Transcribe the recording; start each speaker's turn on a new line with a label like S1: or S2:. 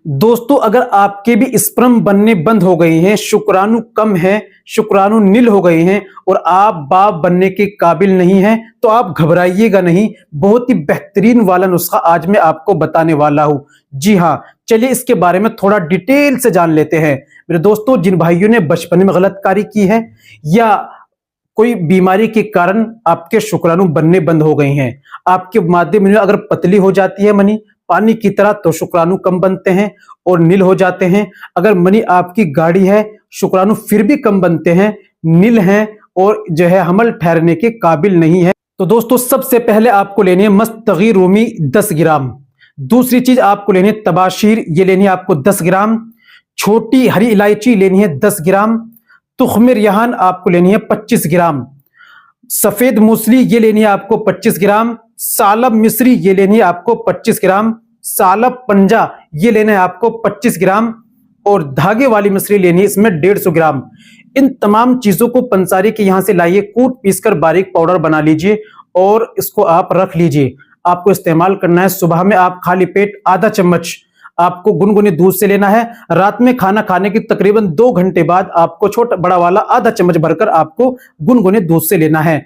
S1: दोस्तों, अगर आपके भी स्पर्म बनने बंद हो गए हैं, शुक्राणु कम है, शुक्राणु नील हो गए हैं और आप बाप बनने के काबिल नहीं हैं, तो आप घबराइएगा नहीं। बहुत ही बेहतरीन वाला नुस्खा आज मैं आपको बताने वाला हूं। जी हाँ, चलिए इसके बारे में थोड़ा डिटेल से जान लेते हैं। मेरे दोस्तों, जिन भाइयों ने बचपन में गलतकारी की है या कोई बीमारी के कारण आपके शुक्राणु बनने बंद हो गए हैं, आपके मादे में अगर पतली हो जाती है मनी पानी की तरह, तो शुक्राणु कम बनते हैं और नील हो जाते हैं। अगर मनी आपकी गाढ़ी है, शुक्राणु फिर भी कम बनते हैं, नील हैं और जो है हमल ठहरने के काबिल नहीं है। तो दोस्तों, सबसे पहले आपको लेनी है मस्तगी रूमी 10 ग्राम। दूसरी चीज आपको लेनी है तबाशीर, ये लेनी है आपको 10 ग्राम। छोटी हरी इलायची लेनी है 10 ग्राम। तुख्म रिहान आपको लेनी है 25 ग्राम। सफेद मूसली ये लेनी है आपको 25 ग्राम। सालब मिस्री ये लेनी है आपको 25 ग्राम। सालब पंजा ये लेना है आपको 25 ग्राम और धागे वाली मिस्री लेनी है इसमें 150 ग्राम। इन तमाम चीजों को पंसारी के यहां से लाइए, कूट पीसकर बारीक पाउडर बना लीजिए और इसको आप रख लीजिए। आपको इस्तेमाल करना है सुबह में, आप खाली पेट आधा चम्मच आपको गुनगुने दूध से लेना है। रात में खाना खाने के तकरीबन 2 घंटे बाद आपको छोटा बड़ा वाला आधा चम्मच भरकर आपको गुनगुने दूध से लेना है।